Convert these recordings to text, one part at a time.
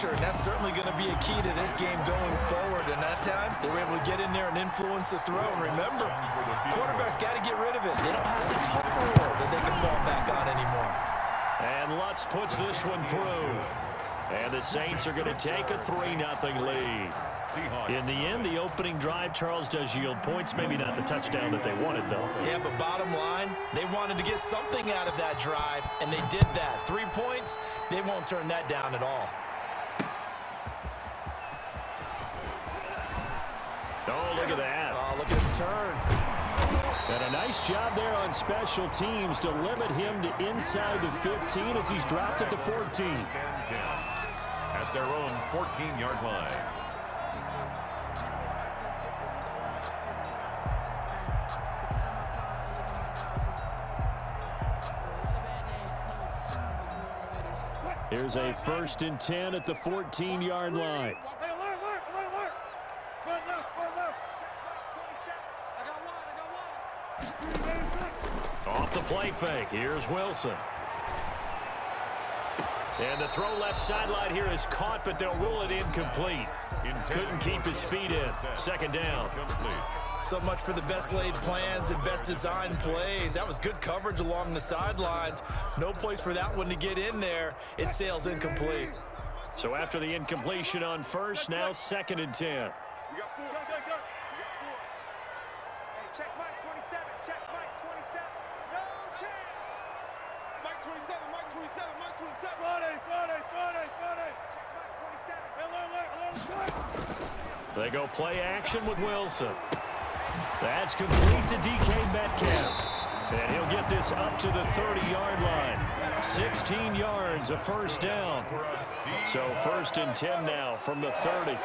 pressure, and that's certainly going to be a key to this game going forward. And that time, they were able to get in there and influence the throw. And remember, quarterbacks got to get rid of it. They don't have the total roll that they can fall back on anymore. And Lutz puts this one through. And the Saints are going to take a 3-0 lead. In the end, the opening drive, Charles, does yield points. Maybe not the touchdown that they wanted, though. Yeah, but bottom line, they wanted to get something out of that drive, and they did that. 3 points, they won't turn that down at all. Oh, look at that. Oh, look at him turn. And a nice job there on special teams to limit him to inside the 15 as he's dropped at the 14. At their own 14-yard line. Here's a 1st and 10 at the 14-yard line. Off the play fake. Here's Wilson. And the throw left sideline here is caught, but they'll rule it incomplete. Couldn't keep his feet in. 2nd down. So much for the best laid plans and best designed plays. That was good coverage along the sidelines. No place for that one to get in there. It sails incomplete. So after the incompletion on 1st, now 2nd and 10. Check Mike 27. Check Mike 27. No check. Mike 27. Mike 27. Mike 27. Friday. Check Mike 27. They go play action with Wilson. That's complete to DK Metcalf. And he'll get this up to the 30-yard line. 16 yards, a 1st down. So 1st and 10 now from the 30.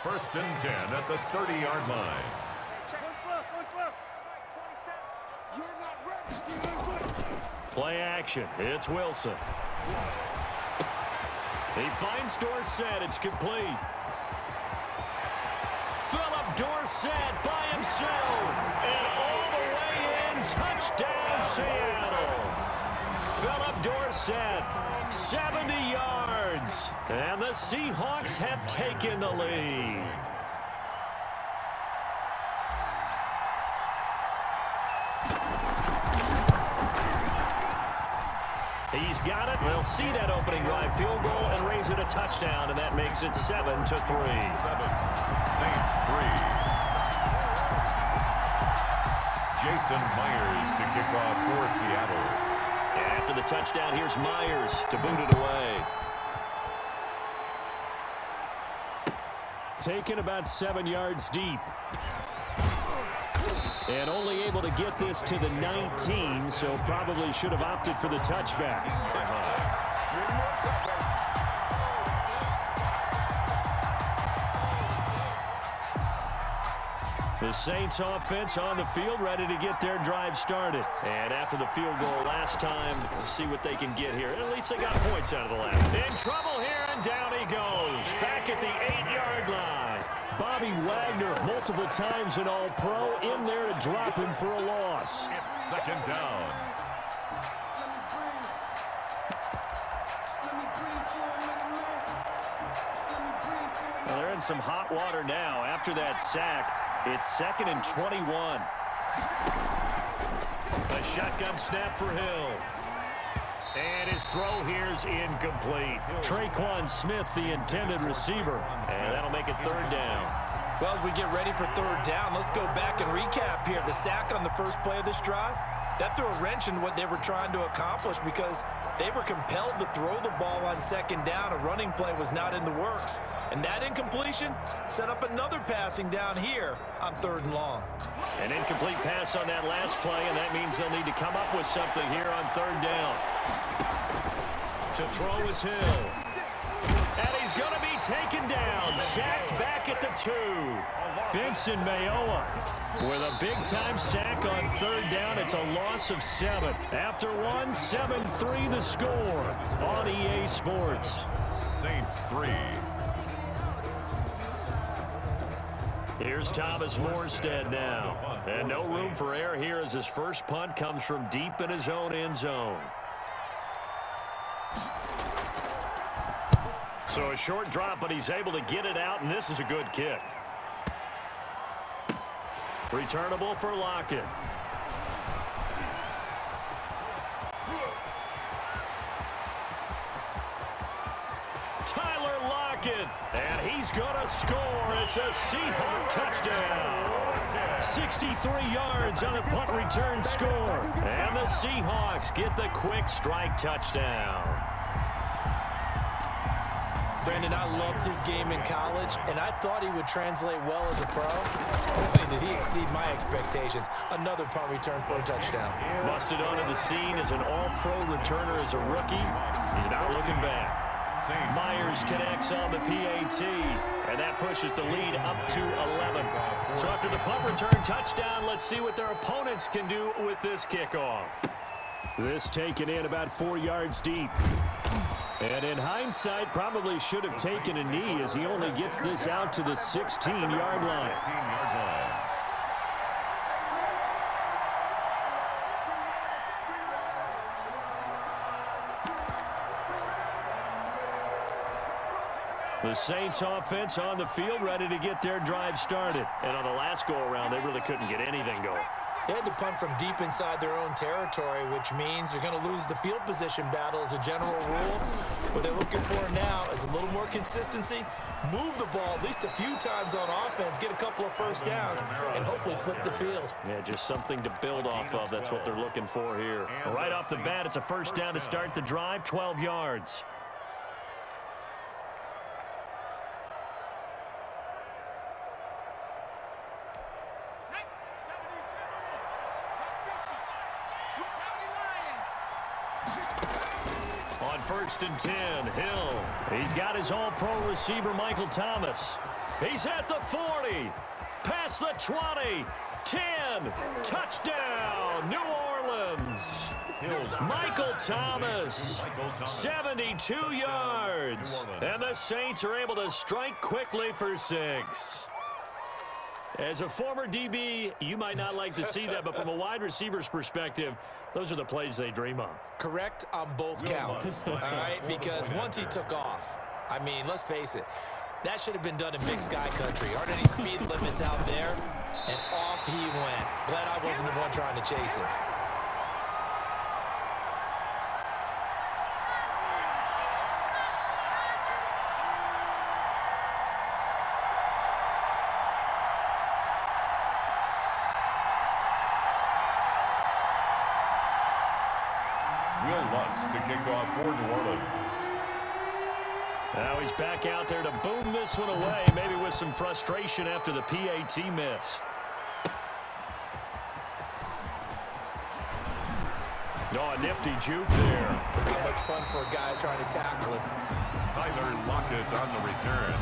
1st and 10 at the 30-yard line. Play action. It's Wilson. He finds Dorsett. It's complete. Philip Dorsett by himself. And all the way in. Touchdown, Seattle. Philip Dorsett, 70 yards. And the Seahawks have taken the lead. He's got it. They'll see that opening drive field goal and raise it a touchdown, and that makes it 7-3. 7. Saints 3. Jason Myers to kick off for Seattle. After the touchdown, here's Myers to boot it away. Taken about 7 yards deep. And only able to get this to the 19, so probably should have opted for the touchback. The Saints offense on the field, ready to get their drive started. And after the field goal last time, we'll see what they can get here. At least they got points out of the last. In trouble here, and down he goes. Back at the 8-yard line. Bobby Wagner, multiple times an All-Pro, in there to drop him for a loss. It's 2nd down. Well, they're in some hot water now. After that sack, it's 2nd and 21. A shotgun snap for Hill. And his throw here's incomplete. Traquan Smith, the intended receiver. And that'll make it 3rd down. Well, as we get ready for 3rd down, let's go back and recap here. The sack on the first play of this drive, that threw a wrench in what they were trying to accomplish because they were compelled to throw the ball on 2nd down. A running play was not in the works. And that incompletion set up another passing down here on 3rd and long. An incomplete pass on that last play, and that means they'll need to come up with something here on 3rd down. To throw is Hill. And he's going to be taken down. Sacked back at the 2. Benson Mayowa with a big-time sack on 3rd down. It's a loss of 7. After one, 7-3 the score on EA Sports. Saints 3. Here's Thomas Morstead now. And no room for error here as his first punt comes from deep in his own end zone. So a short drop, but he's able to get it out, and this is a good kick. Returnable for Lockett. Tyler Lockett, and he's going to score. It's a Seahawk touchdown. 63 yards on a punt return score. And the Seahawks get the quick strike touchdown. Brandon, I loved his game in college, and I thought he would translate well as a pro. Boy, did he exceed my expectations. Another punt return for a touchdown. Busted onto the scene as an all-pro returner as a rookie. He's not looking back. Myers connects on the PAT, and that pushes the lead up to 11. So after the punt return touchdown, let's see what their opponents can do with this kickoff. This taken in about 4 yards deep. And in hindsight, probably should have taken a knee as he only gets this out to the 16-yard line. The Saints offense on the field, ready to get their drive started. And on the last go-around, they really couldn't get anything going. They had to punt from deep inside their own territory, which means they're going to lose the field position battle as a general rule. What they're looking for now is a little more consistency, move the ball at least a few times on offense, get a couple of first downs, and hopefully flip the field. Yeah, just something to build off of. That's what they're looking for here. Right off the bat, it's a first down to start the drive, 12 yards. On 1st and 10, Hill. He's got his all-pro receiver, Michael Thomas. He's at the 40, past the 20, 10, touchdown, New Orleans. Michael Thomas, 72 yards. And the Saints are able to strike quickly for 6. As a former DB, you might not like to see that, but from a wide receiver's perspective, those are the plays they dream of. Correct on both counts, all right? Because once he took off, I mean, let's face it, that should have been done in big sky country. Aren't any speed limits out there? And off he went. Glad I wasn't the one trying to chase him. To kick off for New Orleans. Now he's back out there to boom this one away, maybe with some frustration after the PAT miss. Oh, a nifty juke there. Not much fun for a guy trying to tackle him. Tyler Lockett on the return.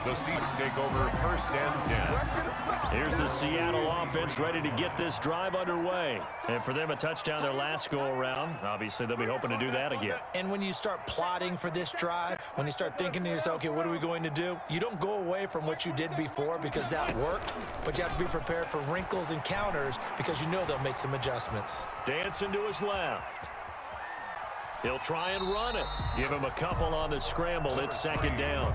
The Seats take over 1st and 10. Here's the Seattle offense ready to get this drive underway. And for them, a touchdown their last go-around. Obviously, they'll be hoping to do that again. And when you start plotting for this drive, when you start thinking to yourself, okay, what are we going to do? You don't go away from what you did before because that worked, but you have to be prepared for wrinkles and counters because you know they'll make some adjustments. Dancing to his left. He'll try and run it. Give him a couple on the scramble. It's 2nd down.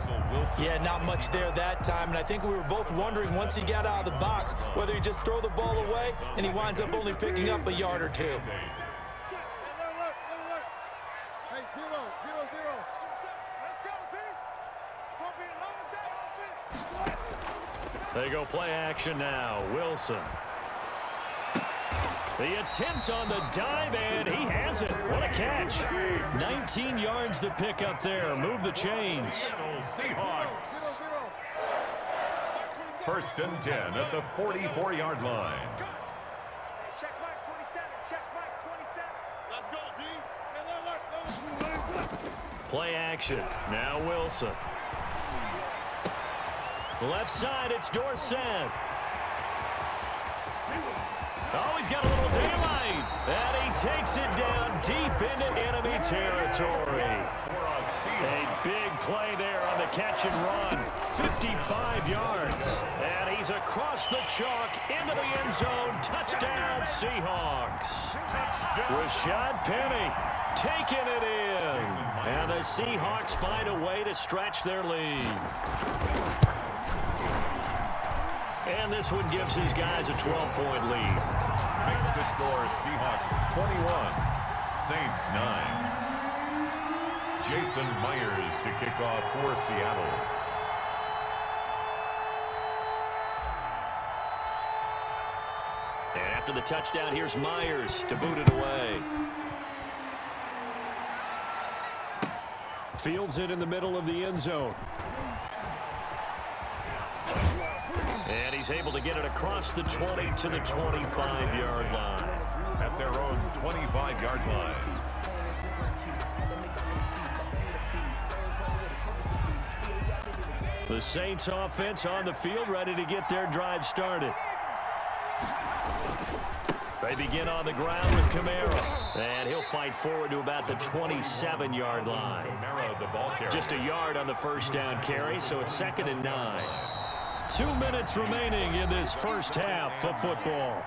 Yeah, not much there that time. And I think we were both wondering once he got out of the box whether he just throw the ball away and he winds up only picking up a yard or 2. Hey, 0-0-0. Let's go, D. It's going to be a long day offense. They go play action now. Wilson. The attempt on the dive, and he has it. What a catch. 19 yards to pick up there. Move the chains. Seahawks. 1st and 10 at the 44-yard line. Check Mike 27. Check Mike 27. Let's go, D. Play action. Now Wilson. Left side, it's Dorsett. Oh, he's got a little daylight. And he takes it down deep into enemy territory. A big play there on the catch and run. 55 yards. And he's across the chalk into the end zone. Touchdown, Seahawks. Rashad Penny Taking it in. And the Seahawks find a way to stretch their lead. And this one gives his guys a 12-point lead. Makes the score Seahawks 21, Saints 9. Jason Myers to kick off for Seattle. And after the touchdown, here's Myers to boot it away. Fields it in the middle of the end zone. And he's able to get it across the 20 to the 25-yard line. At their own 25-yard line. The Saints offense on the field, ready to get their drive started. They begin on the ground with Kamara. And he'll fight forward to about the 27-yard line. Kamara, the ball carrier. Just a yard on the first down carry, so it's 2nd and 9. 2 minutes remaining in this first half of football.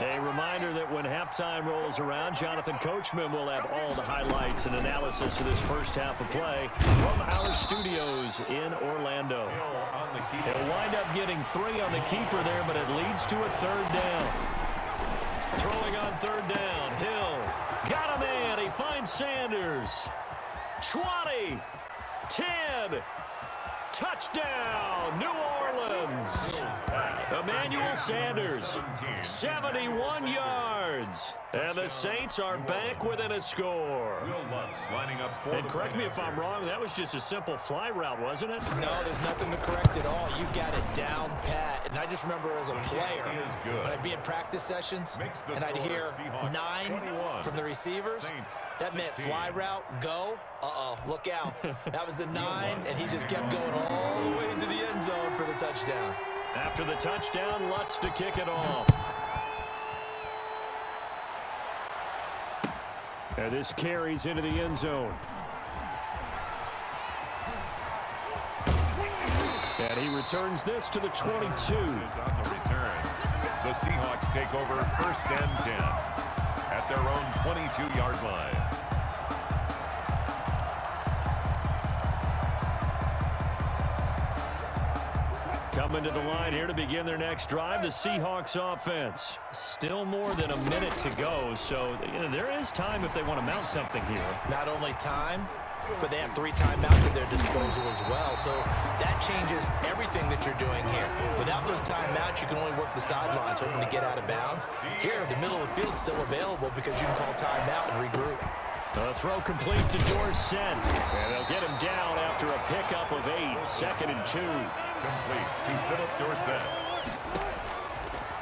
A reminder that when halftime rolls around, Jonathan Coachman will have all the highlights and analysis of this first half of play from our studios in Orlando. He'll wind up getting 3 on the keeper there, but it leads to a 3rd down. Throwing on 3rd down, Hill got a man. He finds Sanders. 20, 10, touchdown, New Orleans. Emmanuel Sanders, 71 yards. And the Saints are back within a score. And correct me if I'm wrong, that was just a simple fly route, wasn't it? No, there's nothing to correct at all. You got it down pat. And I just remember as a player, when I'd be in practice sessions, and I'd hear 9 from the receivers, that meant fly route, go. Uh-oh, look out. That was the 9, and he just kept going all the way into the end zone for the touchdown. After the touchdown, Lutz to kick it off. And this carries into the end zone. And he returns this to the 22. On the return, the Seahawks take over 1st and 10 at their own 22-yard line. Coming to the line here to begin their next drive, the Seahawks offense. Still more than a minute to go, so there is time if they want to mount something here. Not only time, but they have 3 timeouts at their disposal as well. So that changes everything that you're doing here. Without those timeouts, you can only work the sidelines, hoping to get out of bounds. Here, the middle of the field is still available because you can call timeout and regroup. The throw complete to Dorsett. And they'll get him down after a pickup of 8. 2nd and 2. Complete to Philip Dorsett.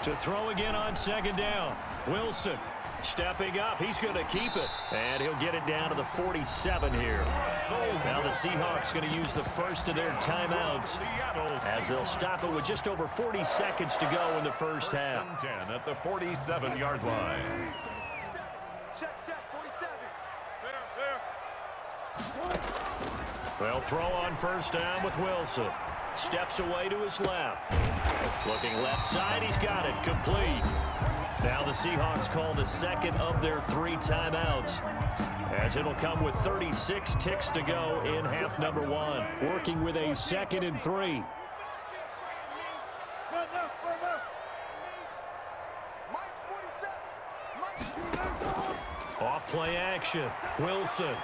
To throw again on 2nd down. Wilson stepping up. He's going to keep it. And he'll get it down to the 47 here. Now the Seahawks going to use the first of their timeouts as they'll stop it with just over 40 seconds to go in the first half. 10 at the 47-yard line. Check, 47. They'll throw on 1st down with Wilson. Steps away to his left. Looking left side, he's got it. Complete. Now the Seahawks call the 2nd of their 3 timeouts, as it'll come with 36 ticks to go in half number 1. Working with a 2nd and 3. Off play action. Wilson.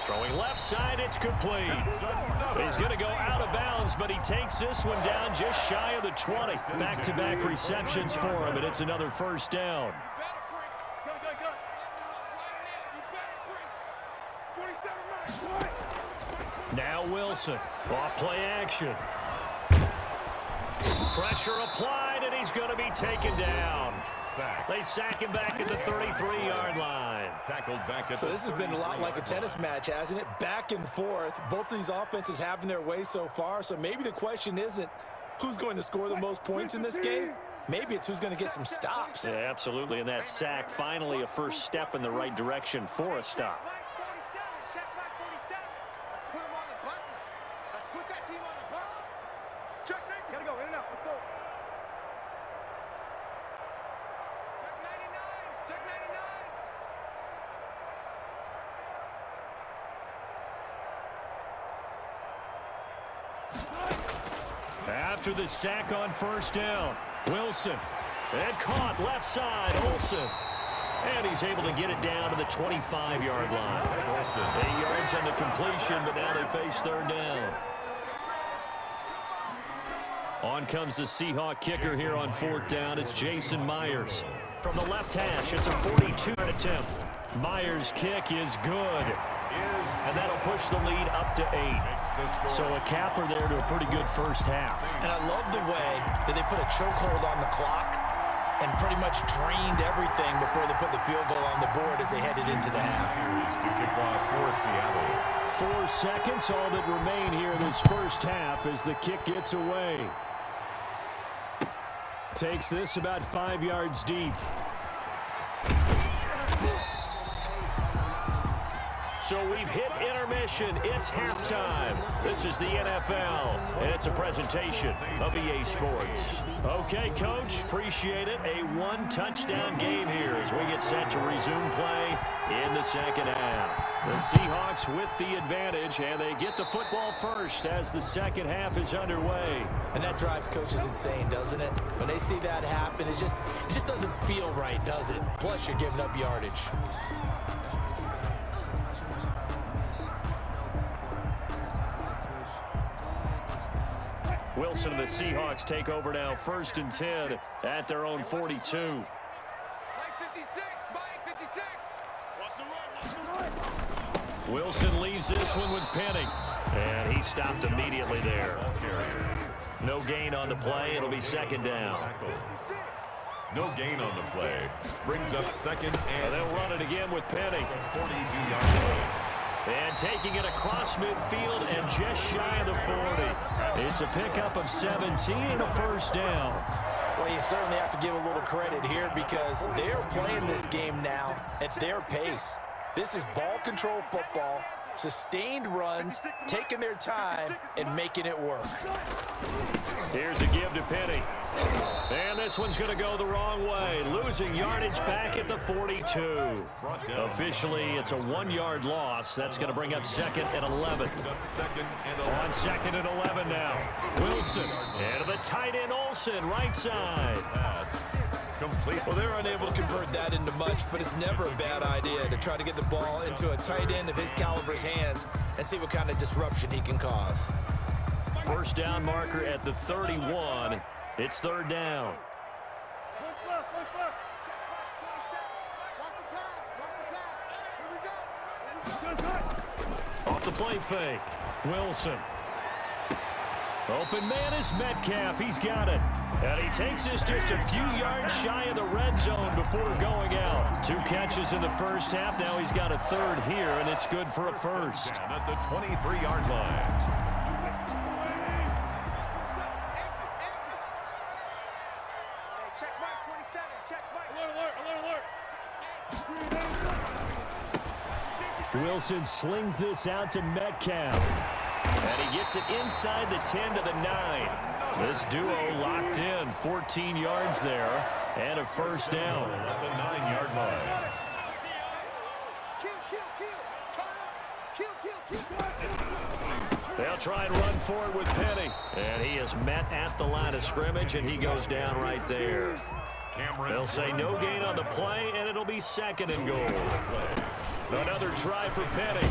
Throwing left side, it's complete. He's going to go out of bounds, but he takes this one down just shy of the 20. Back-to-back receptions for him, and it's another 1st down. Now Wilson. Off play action. Pressure applied, and he's going to be taken down. They sack him back at the 33-yard line. Tackled back at So this has been a lot like a tennis match, hasn't it? Back and forth. Both of these offenses having their way so far. So maybe the question isn't who's going to score the most points in this game, Maybe it's who's going to get some stops. Yeah, absolutely. And that sack, finally a first step in the right direction for a stop. Let's put him on the buses. Let's put that team on the bus. Check, gotta go, in and out, let's go. Check 99, check 99. After the sack on first down, Wilson. And caught left side, Olsen. And he's able to get it down to the 25-yard line. 8 yards on the completion, but now they face third down. On comes the Seahawk kicker here on fourth down. It's Jason Myers. From the left hash, it's a 42-yard attempt. Myers' kick is good. And that'll push the lead up to 8. So a capper there to a pretty good first half. And I love the way that they put a chokehold on the clock and pretty much drained everything before they put the field goal on the board as they headed into the half. To kick off for Seattle. 4 seconds, all that remain here in this first half as the kick gets away. Takes this about 5 yards deep. So we've hit intermission. It's halftime. This is the NFL, and it's a presentation of EA Sports. Okay, Coach, appreciate it. A 1-touchdown game here as we get set to resume play in the second half. The Seahawks with the advantage, and they get the football first as the second half is underway. And that drives coaches insane, doesn't it? When they see that happen, it just doesn't feel right, does it? Plus, you're giving up yardage. Wilson and the Seahawks take over now, 1st and 10 at their own 42. Mike 56, Mike 56. What's the run? Wilson leaves this one with Penny. And he stopped immediately there. No gain on the play. It'll be second down. No gain on the play. Brings up second and they'll run it again with Penny. 42-yard line. And taking it across midfield and just shy of the 40. It's a pickup of 17 and a first down. Well, you certainly have to give a little credit here because they're playing this game now at their pace. This is ball control football, sustained runs, taking their time, and making it work. Here's a give to Penny. And this one's going to go the wrong way. Losing yardage back at the 42. Officially, it's a 1-yard loss. That's going to bring up second and 11. On second and 11 now. Wilson. And the tight end Olsen, right side. Well, they're unable to convert that into much, but it's never a bad idea to try to get the ball into a tight end of his caliber's hands and see what kind of disruption he can cause. First down marker at the 31. It's third down. Left. Watch the pass. Here we go. Off the play fake. Wilson. Open man is Metcalf. He's got it. And he takes this just a few yards shy of the red zone before going out. 2 catches in the first half. Now he's got a third here, and it's good for a first. At the 23-yard line. Check Mike 27. Check Mike. Alert. Wilson slings this out to Metcalf. And he gets it inside the 10 to the 9. This duo locked in, 14 yards there, and a first down. At the 9-yard line. They'll try and run forward with Penny. And he is met at the line of scrimmage, and he goes down right there. They'll say no gain on the play, and it'll be second and goal. Another try for Penny.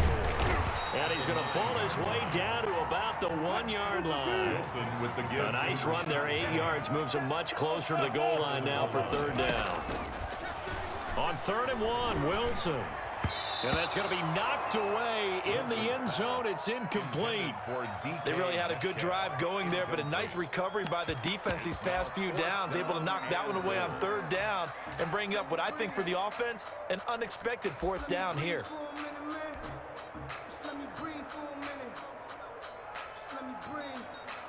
And he's going to ball his way down to about the 1-yard line. A nice run there, 8 yards, moves him much closer to the goal line now for third down. On 3rd and 1, Wilson. And that's going to be knocked away in the end zone. It's incomplete. They really had a good drive going there, but a nice recovery by the defense these past few downs, able to knock that one away on 3rd down and bring up what I think for the offense, an unexpected 4th down here.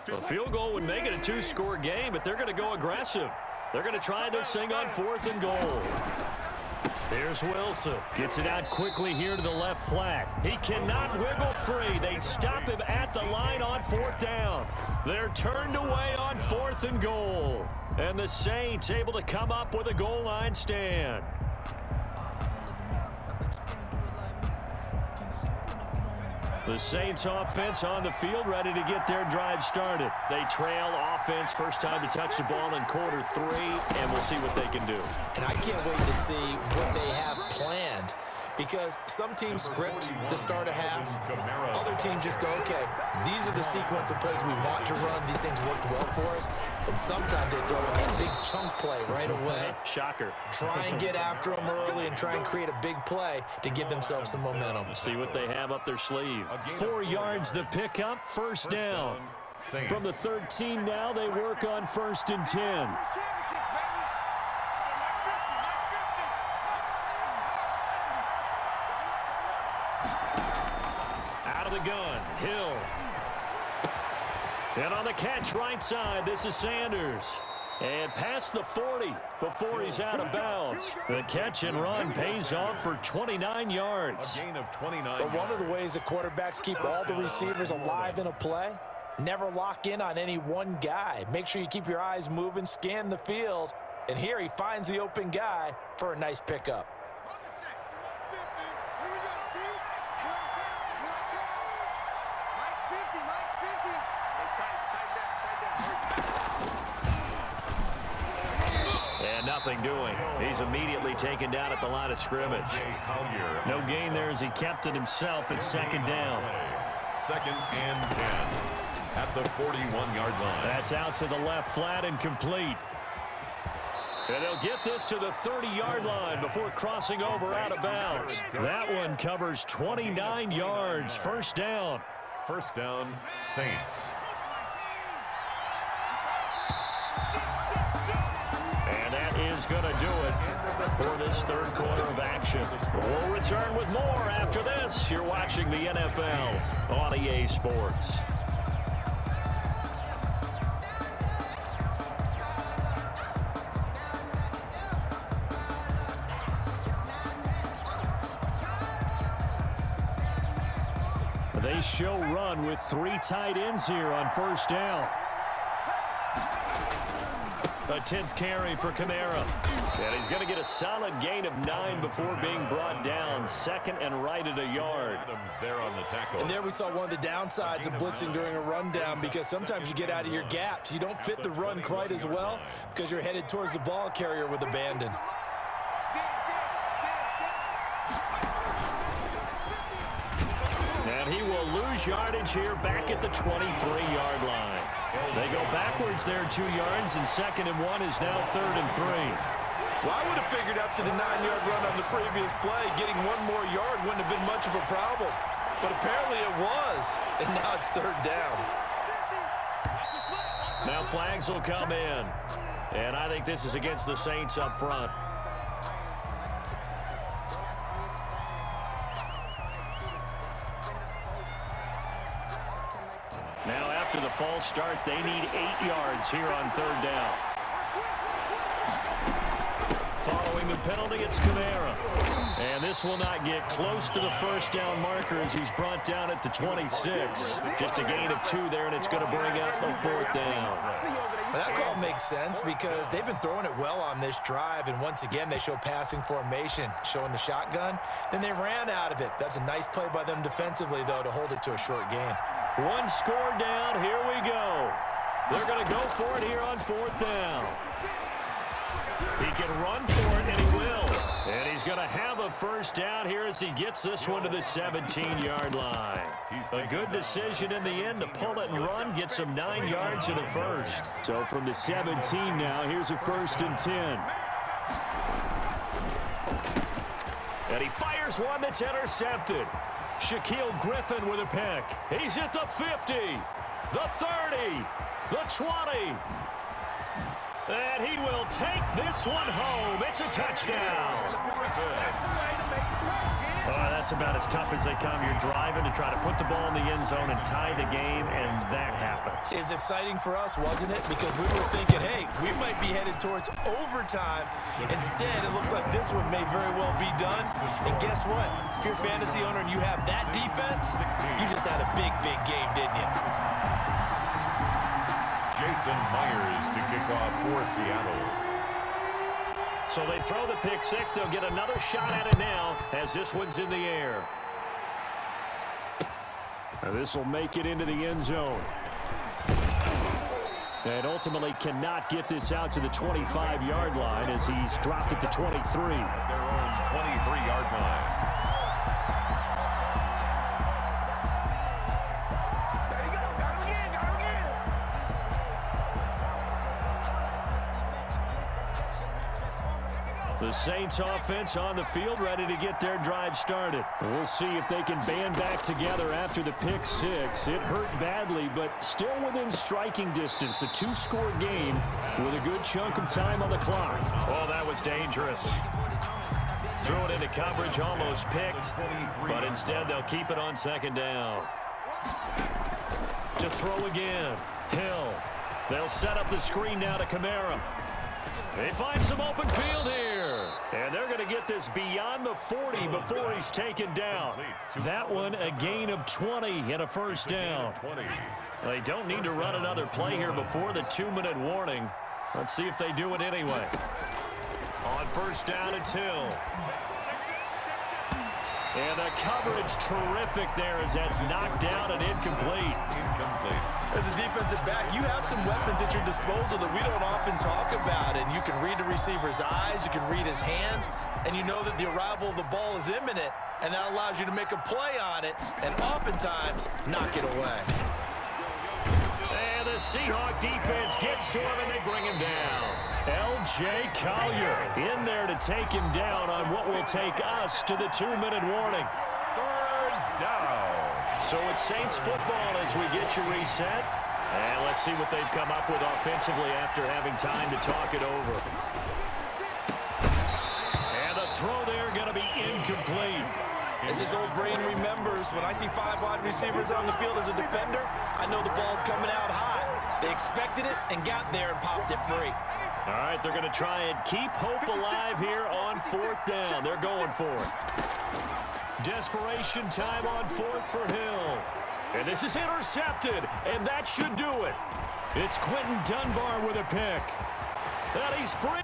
A field goal would make it a 2-score game, but they're going to go aggressive. They're going to try this thing on 4th and goal. Here's Wilson. Gets it out quickly here to the left flat. He cannot wiggle free. They stop him at the line on 4th down. They're turned away on 4th and goal. And the Saints able to come up with a goal line stand. The Saints offense on the field, ready to get their drive started. They trail offense, first time to touch the ball in quarter 3, and we'll see what they can do. And I can't wait to see what they have planned, because some teams script to start a half. Other teams just go, okay, these are the sequence of plays we want to run. These things worked well for us. And sometimes they throw in a big chunk play right away. Shocker. Try and get after them early and try and create a big play to give themselves some momentum. See what they have up their sleeve. 4 yards the pickup, first down. From the 13 now, they work on 1st and 10. Out of the gun, Hill. And on the catch right side, this is Sanders. And past the 40 before he's out of bounds. The catch and run pays off for 29 yards. A gain of 29 But one of the ways that quarterbacks keep all the receivers alive in a play, never lock in on any one guy. Make sure you keep your eyes moving, scan the field. And here he finds the open guy for a nice pickup. And nothing doing. He's immediately taken down at the line of scrimmage. No gain there as he kept it himself at 2nd down. 2nd and 10 at the 41-yard line. That's out to the left flat and complete. And they'll get this to the 30-yard line before crossing over out of bounds. That one covers 29 yards. First down. First down, Saints. And that is going to do it for this 3rd quarter of action. We'll return with more after this. You're watching the NFL on EA Sports. They show run with 3 tight ends here on 1st down. A 10th carry for Kamara. And he's going to get a solid gain of 9 before being brought down. 2nd and right at a yard. There on the tackle. And there we saw one of the downsides of blitzing during a rundown, because sometimes you get out of your gaps. You don't fit the run quite as well because you're headed towards the ball carrier with abandon. And he will lose yardage here back at the 23-yard line. They go backwards there 2 yards, and 2nd and 1 is now 3rd and 3. Well, I would have figured up to the 9-yard run on the previous play. Getting 1 more yard wouldn't have been much of a problem. But apparently it was, and now it's 3rd down. Now flags will come in. And I think this is against the Saints up front. Now after the false start, they need 8 yards here on 3rd down. Following the penalty, it's Kamara. And this will not get close to the 1st down marker as he's brought down at the 26. Just a gain of 2 there, and it's going to bring up a 4th down. Well, that call makes sense because they've been throwing it well on this drive, and once again they show passing formation, showing the shotgun. Then they ran out of it. That's a nice play by them defensively, though, to hold it to a short gain. 1 score down. Here we go. They're going to go for it here on 4th down. He can run for it, and he will. And he's going to have a 1st down here as he gets this one to the 17-yard line. A good decision in the end to pull it and run, gets him 9 yards in the 1st. So from the 17 now, here's a 1st and 10. And he fires one that's intercepted. Shaquille Griffin with a pick. He's at the 50, the 30, the 20. And he will take this one home. It's a touchdown. Oh, That's about as tough as they come. You're driving to try to put the ball in the end zone and tie the game, and that happens. It's exciting for us, wasn't it? Because we were thinking, hey, we might be headed towards overtime. Instead, it looks like this one may very well be done. And guess what? If you're a fantasy owner and you have that defense, you just had a big, big game, didn't you? Jason Myers to kick off for Seattle. So they throw the pick six. They'll get another shot at it now as this one's in the air. This will make it into the end zone. And ultimately cannot get this out to the 25-yard line as he's dropped it to 23. At their own 23-yard line. The Saints offense on the field, ready to get their drive started. We'll see if they can band back together after the pick six. It hurt badly, but still within striking distance. A two-score game with a good chunk of time on the clock. Oh, that was dangerous. Threw it into coverage, almost picked, but instead they'll keep it on second down. To throw again, Hill. They'll set up the screen now to Kamara. They find some open field here. And they're going to get this beyond the 40 before he's taken down. That one, a gain of 20 and a first down. They don't need to run another play here before the 2-minute warning. Let's see if they do it anyway. On first down, it's Hill. And the coverage terrific there as that's knocked down and incomplete. As a defensive back, you have some weapons at your disposal that we don't often talk about. And you can read the receiver's eyes, you can read his hands, and you know that the arrival of the ball is imminent, and that allows you to make a play on it and oftentimes knock it away. And the Seahawk defense gets to him, and they bring him down. L.J. Collier in there to take him down on what will take us to the 2-minute warning. Third down. So it's Saints football as we get you reset. And let's see what they've come up with offensively after having time to talk it over. And the throw there going to be incomplete. As his old brain remembers, when I see 5 wide receivers on the field as a defender, I know the ball's coming out high. They expected it and got there and popped it free. All right, they're going to try and keep hope alive here on 4th down. They're going for it. Desperation time on 4th for Hill. And this is intercepted, and that should do it. It's Quentin Dunbar with a pick. And he's free.